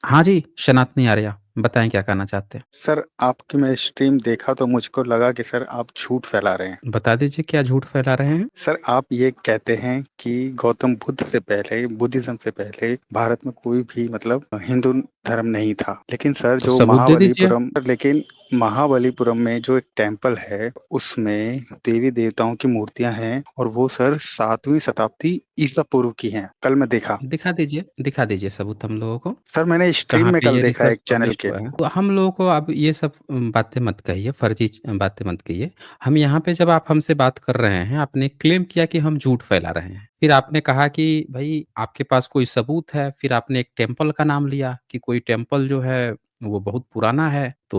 हाँ जी, सनातनी आर्या, बताएँ क्या कहना चाहते हैं? सर, आपकी मैं स्ट्रीम देखा तो मुझको लगा कि सर आप झूठ फैला रहे हैं। बता दीजिए क्या झूठ फैला रहे हैं? सर, आप ये कहते हैं कि गौतम बुद्ध से पहले, बुद्धिज़्म से पहले भारत में कोई भी मतलब हिंदू धर्म नहीं था। लेकिन सर तो जो सबूत दे दीजिए। महाबलीपुरम में जो एक टेम्पल है, उसमें देवी-देवताओं की मूर्तियाँ हैं और वो सर 7वीं शताब्दी ईसा पूर्व की हैं। कल मैं देखा। दिखा दीजिए सबूत हम लोगों को। सर मैंने स्ट्रीम कहाँ में पे कल ये देखा रिसर्च एक चैनल पब्लिश्ड के। हुआ है? तो हम लोगों को अब ये सब बातें मत कहिए, फर्जी बातें मत कहिए। हम यहाँ पे जब आप हमसे बात कर रहे हैं, आपने क्लेम किया कि हम झूठ फैला रहे हैं। फिर आपने कहा कि भई आपके पास कोई सबूत है, फिर आपने एक टेम्पल का नाम लिया कि कोई टेम्पल जो है वो बहुत पुराना है। तो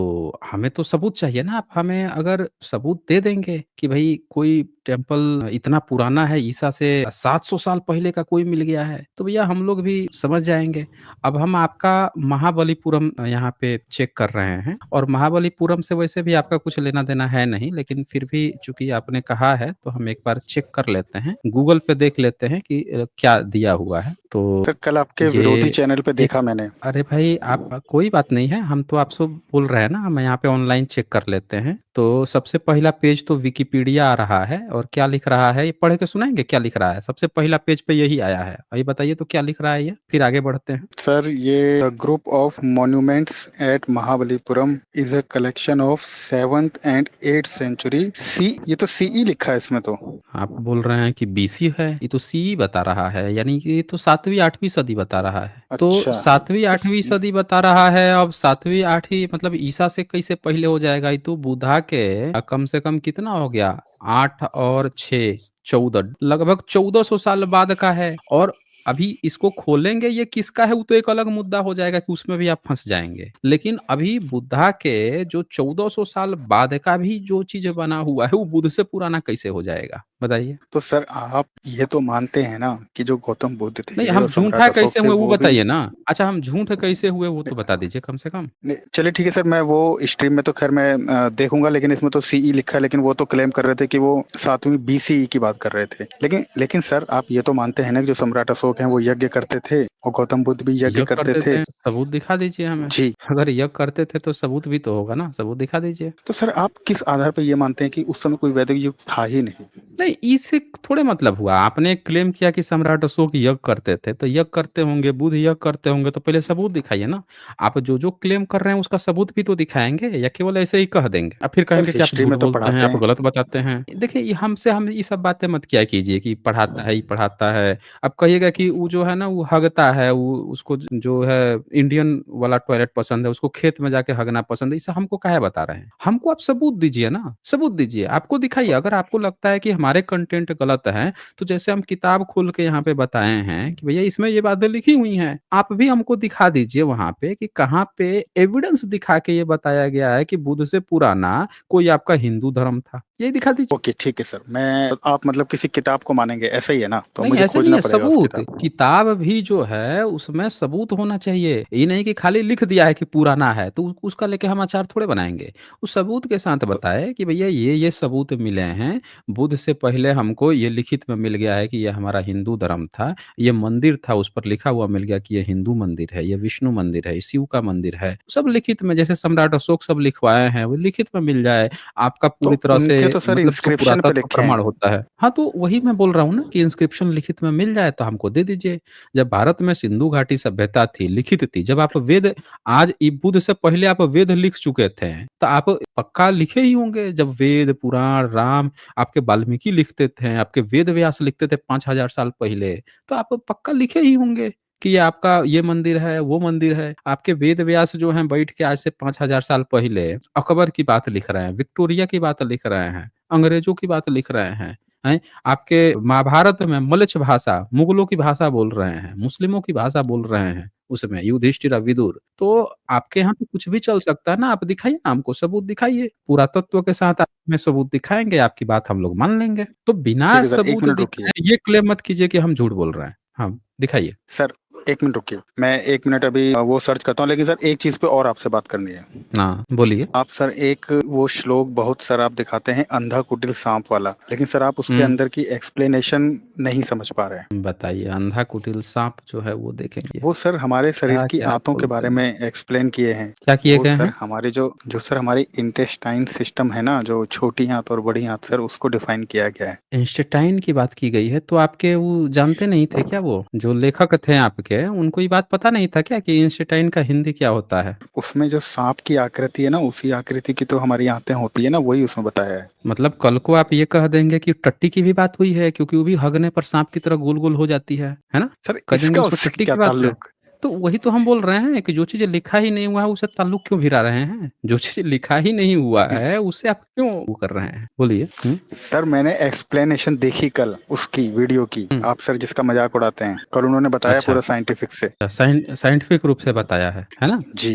हमें तो सबूत चाहिए ना, आप हमें अगर सबूत दे देंगे कि भई कोई टेम्पल इतना पुराना है, ईसा से 700 साल पहले का कोई मिल गया है, तो भैया हम लोग भी समझ जाएँगे। अब हम आपका महाबलीपुरम यहाँ पे चेक कर रहे हैं और महाबलीपुरम से वैसे भी आपका कुछ लेना-देना है नहीं, लेकिन फिर भी चूँकि आपने कहा है, तो हम एक बार चेक कर लेते हैं। गूगल पे देख लेते हैं कि क्या दिया हुआ है। तो सर कल आपके विरोधी ये चैनल पे एक देखा मैंने। अरे भाई आप कोई बात नहीं है, हम तो आपसे बोल रहे हैं ना, हम यहाँ पे ऑनलाइन चेक कर लेते हैं। तो सबसे पहला पेज तो विकिपीडिया आ रहा है और क्या लिख रहा है, ये पढ़ के सुनाएँगे क्या लिख रहा है? सबसे पहला पेज पे यही आया है। अभी बताइए तो क्या लिख रहा है ये? फिर आगे बढ़ते हैं। सर ये group of monuments at Mahabalipuram is a collection of 7th and 8th century C. ये तो सीई लिखा है इसमें तो। आप बोल रहे हैं कि बीसी है, ये तो सीई बता रहा है, यानी कि ये तो 7वीं-8वीं सदी बता रहा है। तो अच्छा। 7वीं-8वीं सदी बता रहा है, अब 7वीं-8वीं मतलब ईसा से कैसे पहले हो जाएगा? ये तो बुद्धा के कम से कम कितना हो गया? 8 और 6 14 लगभग 1400 साल बाद का है और अभी इसको खोलेंगे ये किसका है वो तो एक अलग मुद्दा हो जाएगा कि उसमें भी आप फँस जाएँगे। लेकिन अभी बुद्धा के जो 1400 साल बाद का भी जो चीज़ बना हुआ है, वो बुद्ध से पुराना कैसे हो जाएगा? बताइए? तो सर आप ये तो मानते हैं ना कि जो गौतम बुद्ध नहीं, थे हम और झूठा सम्राट अशोक कैसे थे हुए वो वो भी। बताइए ना? अच्छा हम झूठ कैसे हुए वो तो बता दीजिए कम से कम? नहीं, चलिए ठीक है सर, मैं वो स्ट्रीम में तो खैर मैं देखूंगा, लेकिन इसमें तो सीई लिखा है, लेकिन वो तो क्लेम कर रहे थे कि वो 7वीं बीसीई की बात कर रहे थे। लेकिन लेकिन सर आप ये तो मानते हैं ना कि जो सम्राट अशोक हैं वो यज्ञ करते थे और गौतम बुद्ध भी यज्ञ यज्ञ करते करते थे। थे, सबूत दिखा दीजिए हमें। जी। अगर यज्ञ करते थे तो सबूत भी तो होगा ना, सबूत दिखा दीजिए। तो सर आप किस आधार पर ये मानते हैं कि उस समय कोई वैदिक युग था ही नहीं? नहीं, इससे थोड़े मतलब हुआ। आपने क्लेम किया कि सम्राट अशोक यज्ञ करते थे, तो यज्ञ करते होंगे, बुद्ध यज्ञ करते होंगे, तो पहले सबूत दिखाइए ना। आप जो-जो क्लेम कर रहे हैं, उसका सबूत भी तो दिखाएँगे या केवल ऐसे ही कह देंगे? और फिर सर कहेंगे कि आप हिस्ट्री झूठ में तो बोलते हैं, पढ़ाते आप हैं। गलत बताते हैं। देखिए, ये हमसे हम ये सब बातें मत किया कीजिए कि पढ़ाता है, ये पढ़ाता है। आप कहिएगा कि वो जो है ना, वो हगता है, वो उसको जो है इंडियन वाला टॉयलेट पसंद है, उसको खेत में जाके हगना पसंद है। ये सब हमको काहे बता रहे हैं? हमको आप सबूत दीजिए ना, सबूत दीजिए। आपको दिखाइए, अगर आपको लगता है कि हमारे कंटेंट गलत हैं, तो जैसे हम किताब खोल के यहाँ पे बताए हैं कि भैया इसमें ये बातें लिखी हुई हैं। आप भी हमको दिखा दीजिए वहाँ पे कि कहाँ पे एविडेंस दिखा के ये बताया गया है कि बुद्ध से पुराना कोई आपका हिंदू धर्म था। यही दिखा दीजिए। ओके ठीक है सर, मैं आप मतलब किसी किताब को मानेंगे ऐसा ही है ना? तो नहीं, मुझे ऐसे नहीं खोजना है, पड़ेगा उस सबूत। किताब को। किताब भी जो है उसमें सबूत होना चाहिए। ये नहीं कि खाली लिख दिया है कि पुराना है, तो उसका लेके हम अचार थोड़े बनाएँगे। उस सबूत के साथ तो बताएँ कि भैया ये सबूत मिले हैं। बुद्ध से पहले हमको ये लिखित में मिल गया है कि ये हमारा हिंदू धर्म था। ये मंदिर था, उस पर लिखा हुआ मिल गया कि ये हिंदू मंदिर है, ये विष्णु मंदिर है, ये शिव का मंदिर है। सब लिखित में जैसे सम्राट अशोक सब लिखवाए हैं, वो लिखित में मिल जाए। आपका तो पूरी तरह उनके से तो सर मतलब जो इंस्क्रिप्शन पे पुरातत्व लिखे प्रमाण हैं। होता है। हाँ, तो वही मैं बोल रहा हूँ ना कि इंस्क्रिप्शन लिखित में मिल जाए तो हमको दे दीजिए। जब भारत में सिंधु घाटी सभ्यता थी, लिखित थी, जब आप वेद आज बुद्ध से पहले आप वेद लिख चुके थे, तो आप पक्का लिखे ही होंगे। जब वेद, पुराण, राम आपके वाल्मीकि लिखते थे, आपके वेद व्यास लिखते थे 5000 साल पहले, तो आप पक्का लिखे ही होंगे कि ये आपका ये मंदिर है, वो मंदिर है। आपके वेद व्यास जो हैं बैठ के आज से 5000 साल पहले अकबर की बात लिख रहे हैं, विक्टोरिया की बात लिख रहे हैं, अंग्रेजों की बात लिख रहे हैं। हैं? आपके महाभारत में मलच भाषा, मुगलों की भाषा बोल रहे हैं, मुस्लिमों की भाषा बोल रहे हैं उसमें युधिष्ठिर और विदुर। तो आपके यहाँ तो कुछ भी चल सकता है ना, आप दिखाइए ना हमको सबूत दिखाइए। पुरातत्व के साथ आप हमें सबूत दिखाएँगे, आपकी बात हम लोग मान लेंगे। तो बिना ठीक है सर, 1 सबूत मिनट रुकिए। दिखाए ये क्लेम मत कीजिए कि हम झूठ बोल रहे हैं। हाँ, दिखाइए। सर 1 मिनट रुकिए, मैं 1 मिनट अभी वो सर्च करता हूँ, लेकिन सर एक चीज़ पे और आपसे बात करनी है। हाँ, बोलिए। आप सर एक वो श्लोक बहुत सर आप दिखाते हैं अंधा कुटिल साँप वाला, लेकिन सर आप उसके हुँ। अंदर की एक्सप्लेनेशन नहीं समझ पा रहे हैं। बताइए, अंधा कुटिल साँप जो है वो देखेंगे। वो सर हमारे शरीर की क्या-क्या आंतों के बोलते बारे हैं? में एक्सप्लेन किए हैं। क्या किए वो गए सर हैं? हमारे जो जो सर हमारी इंटेस्टाइन सिस्टम है ना, जो छोटी आँत और बड़ी आँत सर उसको डिफाइन किया गया है। आइंस्टाइन की बात की गई है, तो आपके वो जानते नहीं थे क्या वो? जो लेखक थे आपके, उनको ये बात पता नहीं था क्या कि आइंस्टाइन का हिंदी क्या होता है? उसमें जो साँप की आकृति है ना, उसी आकृति की तो हमारी आँतें होती है ना, वही उसमें बताया है। मतलब कल को आप ये कह देंगे कि टट्टी की भी बात हुई है क्योंकि वो भी हगने पर सांप की तरह गोल-गोल हो जाती है ना? सर कह देंगे इसका उसमें उससे टट्टी क्या की बात है। ताल्लुक? तो वही तो हम बोल रहे हैं कि जो चीज़ें लिखा ही नहीं हुआ है उससे ताल्लुक क्यों भिड़ा रहे हैं? जो चीज़ लिखा ही नहीं हुआ है उससे आप क्यों वो कर रहे हैं? बोलिए। हुँ, सर मैंने एक्सप्लेनेशन देखी कल उसकी वीडियो की। हुँ। आप सर जिसका मज़ाक उड़ाते हैं। कल उन्होंने बताया अच्छा, पूरा साइंटिफिक से। साइंटिफिक रूप से बताया है ना? जी।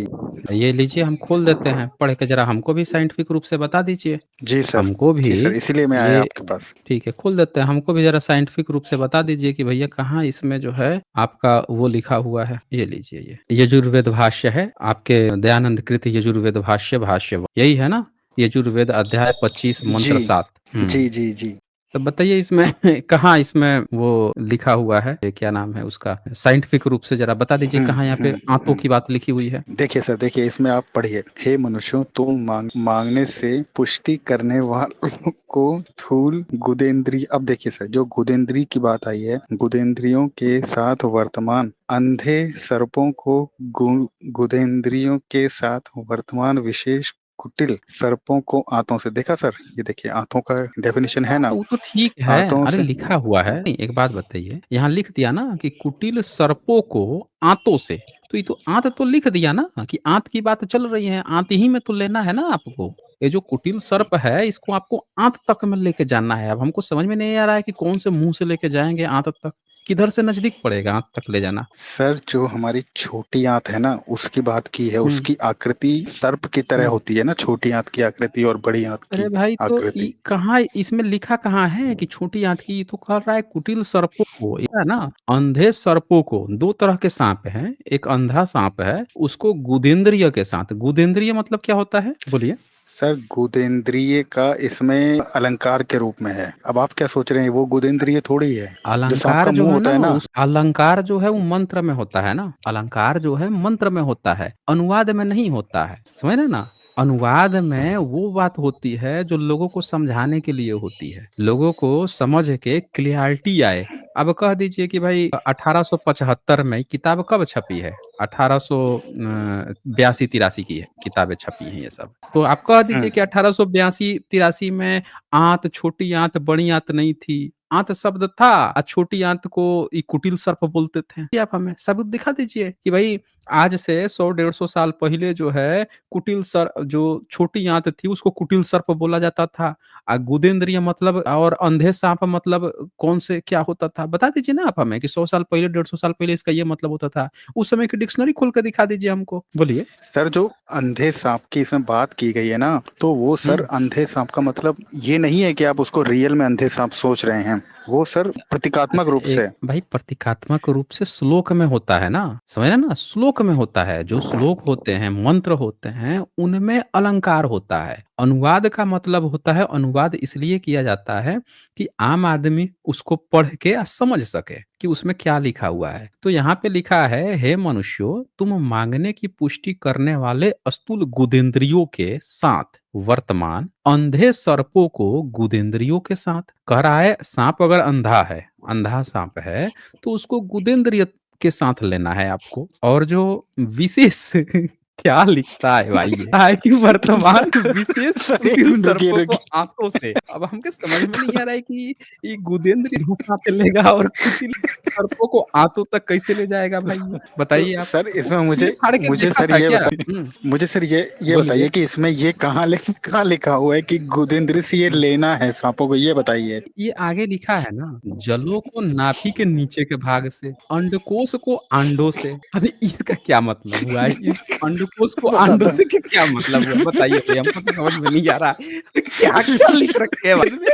ये लीजिए हम खोल देते हैं, पढ़ के ज़रा हमको भी साइंटिफिक रूप से बता दीजिए। जी सर। हमको जी सर, भी इसीलिए मैं आया ये आपके पास। ठीक है, खोल देते हैं। हमको भी ज़रा साइंटिफिक रूप से बता दीजिए कि भैया कहाँ इसमें जो है आपका वो लिखा हुआ है। ये लीजिए ये। यजुर्वेद भाष्य है, आपके दयानंद कृत यजुर्वेद भाष्य भाष्य यही है ना? यजुर्वेद अध्याय 25 जी। मंत्र 7। जी, हुँ। जी, जी। तो बताइए इसमें कहाँ इसमें वो लिखा हुआ है, ये क्या नाम है उसका? साइंटिफिक रूप से ज़रा बता दीजिए हुँ, कहाँ यहाँ पे हुँ, आँतों हुँ। की बात लिखी हुई है? देखिए सर, देखिए इसमें आप पढ़िए, हे मनुष्यों तुम माँगने से पुष्टि करने वालों को स्थूल गुदेंद्रिय। अब देखिए सर, जो गुदेंद्रिय की बात आई है, गुदेंद्रियों के साथ वर्तमान अंधे सर्पों को गुदेंद्रियों के साथ वर्तमान विशेष कुटिल सर्पों को आंतों से। देखा सर? ये देखिए आंतों का डेफिनिशन है ना, वो तो ठीक है। आंतों अरे से। लिखा हुआ है। नहीं, एक बात बताइए, यहाँ लिख दिया ना कि कुटिल सर्पों को आँतों से, तो ये तो आँत तो लिख दिया ना कि आँत की बात चल रही है, आँत ही में तो लेना है ना आपको। ये जो कुटिल सर्प है, इसको आपको आँत तक में लेके जाना है। अब हमको समझ में नहीं आ रहा है कि कौन से मुँह से लेके जाएँगे आँत तक? किधर से नज़दीक पड़ेगा आँत तक ले जाना? सर जो हमारी छोटी आंत है ना, उसकी बात की है। हुँ, उसकी आकृति सर्प की तरह हुँ। होती है ना, छोटी आंत की आकृति और बड़ी आंत अरे की भाई तो आकृति। ये कहाँ इसमें लिखा कहाँ है कि छोटी आँत की, ये तो कह रहा है कुटिल सर्पों को, ये है ना अंधे सर्पों को। 2 तरह के साँप हैं, एक अंधा साँप है, उसको गुदेंद्रिय के साथ। गुदेंद्रिय मतलब क्या होता है? बोलिए? सर गुदेंद्रिय का इसमें अलंकार के रूप में है। अब आप क्या सोच रहे हैं, वो गुदेंद्रिय थोड़ी है। जो सांप अलंकार का जो मुंह है होता ना, है ना। उस अलंकार जो है वो मंत्र में होता है ना, अलंकार जो है मंत्र में होता है, अनुवाद में नहीं होता है, समझ रहे ना? अनुवाद में वो बात होती है जो लोगों को समझाने के लिए होती है, लोगों को समझ के क्लैरिटी आए। अब कह दीजिए कि भाई 1875 में किताब कब छपी है? 82 83 की है, किताबें छपी हैं ये सब। तो आप कह हुँ। दीजिए कि 1882 83 में आंत, छोटी आंत, बड़ी आंत नहीं थी। आंत शब्द था छोटी आंत को ये कुटिल सर्प बोलते थे। ये आप हमें सबूत दिखा दीजिए कि भाई आज से 100 150 साल पहले जो है कुटिल सर जो छोटी आंत थी उसको कुटिल सर्प बोला जाता था। गुदेंद्रिय मतलब और अंधे साँप मतलब कौन से क्या होता था? बता दीजिए ना आप हमें कि 100 साल पहले 150 साल पहले इसका ये मतलब होता था। उस समय की डिक्शनरी खोल के दिखा दीजिए हमको। बोलिए। सर जो अंधे सांप की इसमें बात की गई है ना, तो वो सर हुँ। अंधे सांप का मतलब ये नहीं है कि आप उसको रियल में अंधे सांप सोच रहे हैं। वो सर प्रतीकात्मक अरे रूप एक से। भाई प्रतीकात्मक रूप से श्लोक में होता है ना, समझ रहे हैं ना? श्लोक में होता है, जो श्लोक होते हैं, मंत्र होते हैं, उनमें अलंकार होता है। अनुवाद का मतलब होता है अनुवाद इसलिए किया जाता है कि आम आदमी उसको पढ़ के समझ सके कि उसमें क्या लिखा हुआ है। तो यहाँ पे लिखा है, हे मनुष्यों तुम माँगने की पुष्टि करने वाले स्थूल गुदेंद्रियों के साथ वर्तमान अंधे सर्पों को गुदेंद्रियों के साथ कह रहा है। सांप अगर अंधा है, अंधा सांप है, तो उसको गुदेंद्रिय के साथ लेना है आपको। और जो विशेष क्या लिखता है भाई ये? है कि वर्तमान विशेष सर 1 कुटिल मिनट रुकिए, सर्पों को रुकिए। आँतों से। अब हमके समझ में नहीं आ रहा है कि ये गुदेंद्रिय भाषा पे लेगा और कुटिल सर्पों को आँतों तक कैसे ले जाएगा भाई ये? तो बताइए आप। सर इसमें ये मुझे फाड़ के मुझे देखा सर था ये क्या? बताइए, हुँ, मुझे सर ये बोलिए। बताइए कि इसमें ये कहाँ लिखा हुआ है कि गुदेंद्र से ये हुँ। लेना है सांपों को, ये बताइए? ये आगे लिखा है ना, जलों को नाभि के नीचे के भाग से, अंडकोश को अंडों से। अभी इसका क्या मतलब हुआ? इस अंड उसको आंडों बताता से क्या मतलब हुआ? बताइए भई, हमको तो समझ में नहीं आ रहा है। क्या-क्या लिख रखे हैं इसमें?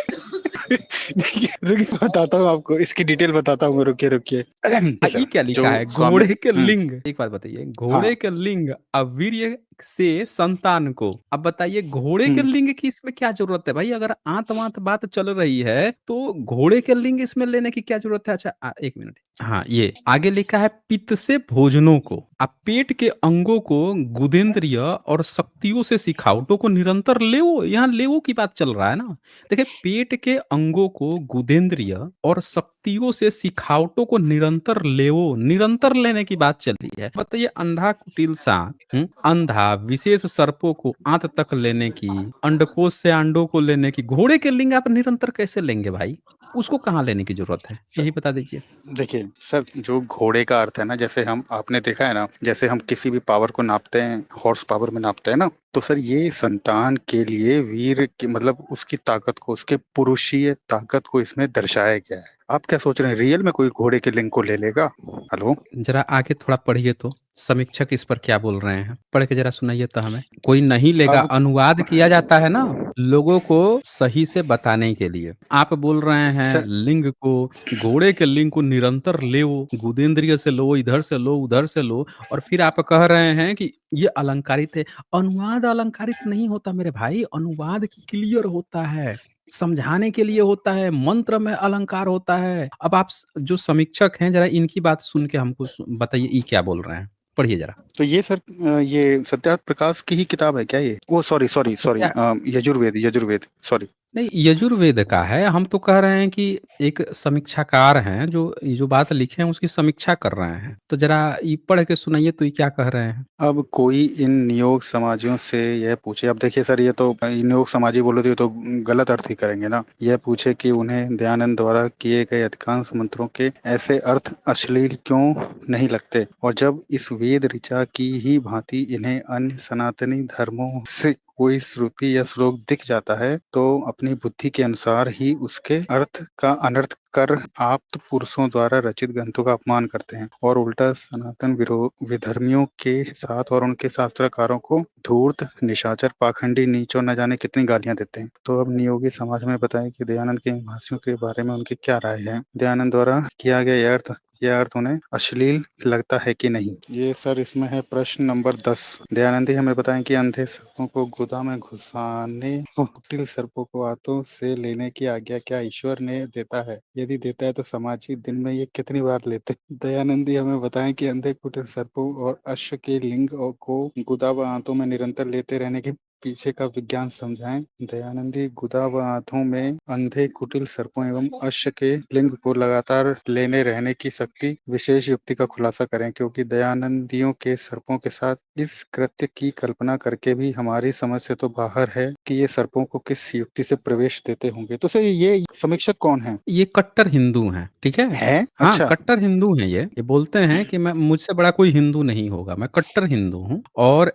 देखिए, रुकिए बताता हूँ आपको, इसकी डिटेल बताता हूँ मैं, रुकिए, रुकिए। ये सर, क्या लिखा जो है? स्वामी घोड़े के लिंग, एक बात बताइए, हाँ, घोड़े के लिंग अवीर्य से संतान को। अब बताइए घोड़े के हुँ, लिंग की इसमें क्या ज़रूरत है भाई? अगर आंत-वाँत बात चल रही है, तो घोड़े के लिंग इसमें लेने की क्या ज़रूरत है? अच्छा 1 मिनट। हाँ, ये आगे लिखा है पित्त से भोजनों को, पेट के अंगों को गुदेन्द्रिय और शक्तियों से सिखावटों को निरंतर लेवो, यहाँ लेवो की बात चल रहा है ना। देखिए पेट के अंगों को गुदेन्द्रिय और शक्तियों से सिखावटों को निरंतर लेवो, निरंतर लेने की बात चल रही है। बताइए अंधा कुटिल सांप, अंधा विशेष सर्पों को आंत तक लेने की, अंडकोश से अंडों को लेने की, घोड़े के लिंग आप निरंतर कैसे लेंगे भाई? उसको कहाँ लेने की जरूरत है? स यही बता दीजिए। देखिए, सर जो घोड़े का अर्थ है ना, जैसे हम आपने देखा है ना, जैसे हम किसी भी पावर को नापते हैं, हॉर्स पावर में नापते हैं ना, तो सर ये संतान के लिए वीर की मतलब उसकी ताकत को, उसके पुरुषीय ताकत को इसमें दर्शाया गया है। आप क्या सोच रहे हैं, रियल में कोई घोड़े के लिंग को ले लेगा? हेलो? जरा आगे थोड़ा पढ़िए तो, समीक्षक इस पर क्या बोल रहे हैं? पढ़ के जरा सुनाइए तो हमें। कोई नहीं लेगा, अब अनुवाद किया जाता है ना, लोगों को सही से बताने के लिए। आप बोल रहे हैं सर लिंग को, घोड़े के लिंग को निरंतर लेओ, गुदेन्द्रिय से लो, इधर से लो, उधर से लो और फिर आप कह रहे हैं कि ये अलंकारित है। अनुवाद अलंकारित नहीं होता मेरे भाई, अनुवाद क्लियर होता है। समझाने के लिए होता है, मंत्र में अलंकार होता है। अब आप जो समीक्षक हैं जरा इनकी बात सुन के हमको बताइए ये क्या बोल रहे हैं? पढ़िए जरा। तो ये सर ये सत्यार्थ प्रकाश की ही किताब है क्या ये? ओह! सॉरी, सॉरी, तो सॉरी क्या यजुर्वेद, यजुर्वेद, सॉरी। नहीं, यजुर्वेद का है। हम तो कह रहे हैं कि एक समीक्षाकार हैं जो ये जो बात लिखे हैं उसकी समीक्षा कर रहे हैं। तो जरा ये पढ़ के सुनाइए तो ये क्या कह रहे हैं? अब कोई इन नियोग समाजियों से यह पूछे, अब देखिए सर ये तो नियोग समाजी बोले तो ये तो गलत अर्थ ही करेंगे ना। यह पूछे कि उन्हें दयानंद द्वारा किए गए अधिकांश मंत्रों के ऐसे अर्थ अश्लील क्यों नहीं लगते, और जब इस वेद ऋचा की ही भांति इन्हें अन्य सनातनी धर्मों से कोई श्रुति या श्लोक दिख जाता है, तो अपनी बुद्धि के अनुसार ही उसके अर्थ का अनर्थ कर आप्त पुरुषों द्वारा रचित ग्रंथों का अपमान करते हैं, और उल्टा सनातन विधर्मियों के साथ और उनके शास्त्रकारों को धूर्त, निशाचर, पाखंडी, नीच और न जाने कितनी गालियां देते हैं। तो अब नियोगी समाज में बताएं कि दयानंद के इन भाष्यों के बारे में उनकी क्या राय है। दयानंद द्वारा किया गया यह अर्थ उन्हें अश्लील लगता है कि नहीं? ये सर इसमें है प्रश्न नंबर 10। दयानंद जी हमें बताएं कि अंधे सर्पों को गुदा में घुसाने और कुटिल सर्पों को हाथों से लेने की आज्ञा क्या ईश्वर ने देता है? यदि देता है तो समाज ही दिन में ये कितनी बार लेते हैं? दयानंद जी हमें बताएं कि अंधे कुटिल सर्पों और अश्व के लिंग को गुदा व आंतों में निरंतर लेते रहने के पीछे का विज्ञान समझाएं। दयानंदी गुदा व आंतों में अंधे कुटिल सर्पों एवं अश्व के लिंग को लगातार लेने रहने की शक्ति विशेष युक्ति का खुलासा करें, क्योंकि दयानंदियों के सर्पों के साथ इस कृत्य की कल्पना करके भी हमारी समझ से तो बाहर है कि ये सर्पों को किस युक्ति से प्रवेश देते होंगे। तो सर ये समीक्षक कौन है? ये कट्टर हिंदू हैं, ठीक है? है? हाँ, अच्छा। कट्टर हिंदू हैं ये। ये बोलते हैं कि मैं मुझसे बड़ा कोई हिंदू नहीं होगा, मैं कट्टर हिंदू हूँ और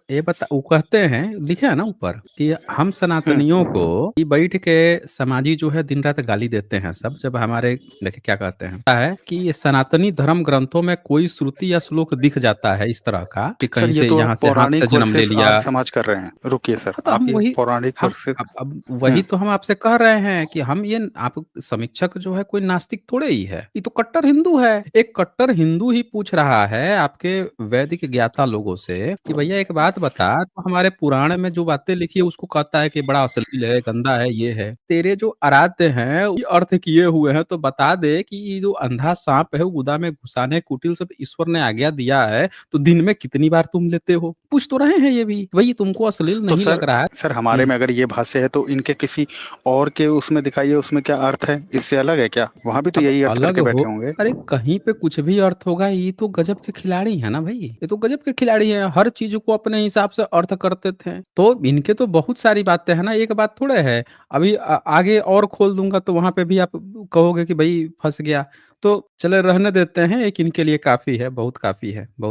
वो कहते हैं लिखे है ना ऊपर कि हम सनातनियों को हम्म। ये बैठ के समाजी जो है दिन-रात गाली देते हैं सब जब हमारे देखिए क्या कहते हैं है कि ये सनातनी धर्म ग्रंथों में कोई श्रुति या श्लोक दिख जाता है इस तरह का कि सर कहीं ये से तो यहाँ से हाथ से पौराणिक जन्म ले वर्सेस आज लिया। समाज कर रहे हैं। रुकिए सर, हाँ, तो आप हम ये वही पौराणिक हम वर्सेस अब वही तो हम आपसे कह रहे हैं कि हम ये आप समीक्षक जो है कोई नास्तिक थोड़े ही है। ये तो कट्टर हिंदू है। एक कट्टर हिंदू ही पूछ रहा है आपके वैदिक ज्ञाता लोगों से कि भैया एक बात बता, तो हमारे पुराण में जो बातें लिखी है उसको कहता है कि बड़ा अश्लील है, गंदा है, ये है। तेरे जो आराध्य हैं, ये अर्थ किए हुए हैं तो बता दे कि ये जो अंधा साँप है, वो गुदा में घुसाने कुटिल सब ईश्वर ने आज्ञा दिया है, तो दिन में कितनी बार तुम लेते हो? पूछ तो रहे हैं ये भी। भई तुमको अश्लील तो नहीं सर लग रहा है? सर हमारे हुँ। में अगर ये भाष्य है तो इनके किसी और के उसमें दिखाइए, उसमें क्या अर्थ है? इससे अलग है क्या? वहाँ भी तो अब यही अर्थ अलग करके हो बैठे होंगे। अरे कहीं पे कुछ भी अर्थ होगा, ये तो गज़ब के खिलाड़ी हैं ना भई। ये तो गज़ब के खिलाड़ी हैं, हर चीज़ को अपने हिसाब से अर्थ करते थे। तो इनके तो बहुत सारी बातें हैं ना, एक बात थोड़े है। अभी आगे और खोल दूँगा तो वहाँ पे भी आप कहोगे कि भई फँस गया। तो चले रहने देते हैं, एक इनके लिए काफ़ी है, बहुत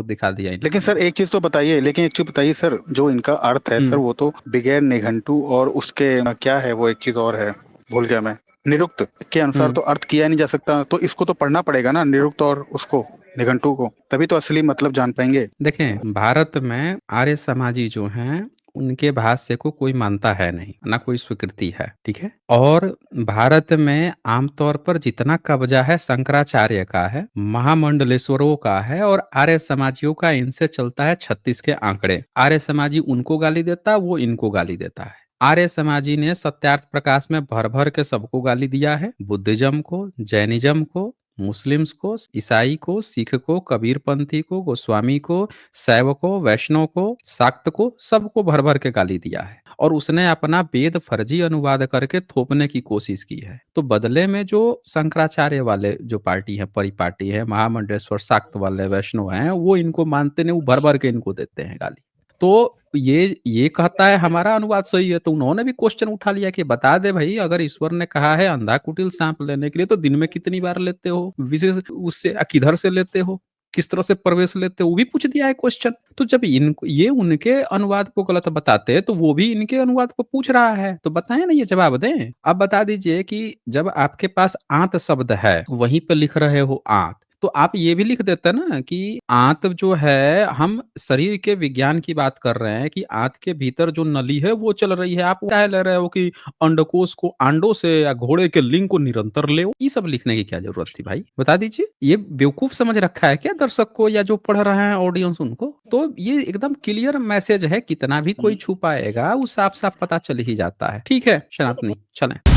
दिखा दिया लेकिन इन्होंने। सर एक चीज़ तो बताइए, लेकिन एक चीज़ बताइए सर, जो इनका अर्थ है सर हुँ। वो तो बगैर निघंटु और उसके क्या है वो, एक चीज़ और है, भूल गया मैं। निरुक्त के अनुसार हुँ। तो अर्थ किया नहीं जा सकता, तो इसको तो पढ़ना पड़ेगा ना निरुक्त और उसको। निघंटु को, तभी तो असली मतलब जान पाएँगे। देखें, भारत में आर्य समाजी जो हैं, उनके भाष्य को कोई मानता है नहीं, ना कोई स्वीकृति है, ठीक है? और भारत में आमतौर पर जितना कब्जा है शंकराचार्य का है, महामंडलेश्वरों का है और आर्य समाजियों का इनसे चलता है 36 के आंकड़े। आर्य समाजी उनको गाली देता, वो इनको गाली देता है। आर्य समाजी ने सत्यार्थ प्रकाश में भर-भर के सबको गाली दिया है, बुद्धिज्म को, जैनिज्म को, मुस्लिम्स को, ईसाई को, सिख को, कबीरपंथी को, गोस्वामी को, शैव को, वैष्णव को, शाक्त को, सबको भर-भर के गाली दिया है और उसने अपना वेद फर्जी अनुवाद करके थोपने की कोशिश की है। तो बदले में जो शंकराचार्य वाले जो पार्टी है, परिपाटी है, महामंडलेश्वर शाक्त वाले वैष्णव हैं, वो इनको मानते नहीं, वो भर-भर के इनको देते हैं गाली। तो ये कहता है हमारा अनुवाद सही है, तो उन्होंने भी क्वेश्चन उठा लिया कि बता दे भाई, अगर ईश्वर ने कहा है अंधा कुटिल सांप लेने के लिए तो दिन में कितनी बार लेते हो, विशेष उससे किधर से लेते हो, किस तरह से प्रवेश लेते हो, वो भी पूछ दिया है क्वेश्चन। तो जब इनको ये उनके अनुवाद को गलत बताते हैं तो वो भी इनके अनुवाद को पूछ रहा है, तो बताएं ना, ये जवाब दें। अब बता दीजिए कि जब आपके पास आंत शब्द है, वहीं पे लिख रहे हो आंत, तो आप ये भी लिख देते ना कि आंत जो है, हम शरीर के विज्ञान की बात कर रहे हैं कि आंत के भीतर जो नली है वो चल रही है। आप क्या ले रहे हो कि अंडकोश को अंडों से या घोड़े के लिंग को निरंतर ले, ये सब लिखने की क्या जरूरत थी भाई, बता दीजिए। ये बेवकूफ समझ रखा है क्या दर्शक को या जो पढ़ रहे हैं ऑडियंस उनको? तो ये एकदम क्लियर मैसेज है, कितना भी कोई छुपाएगा वो साफ साफ पता चल ही जाता है। ठीक है सनातनी, चलें।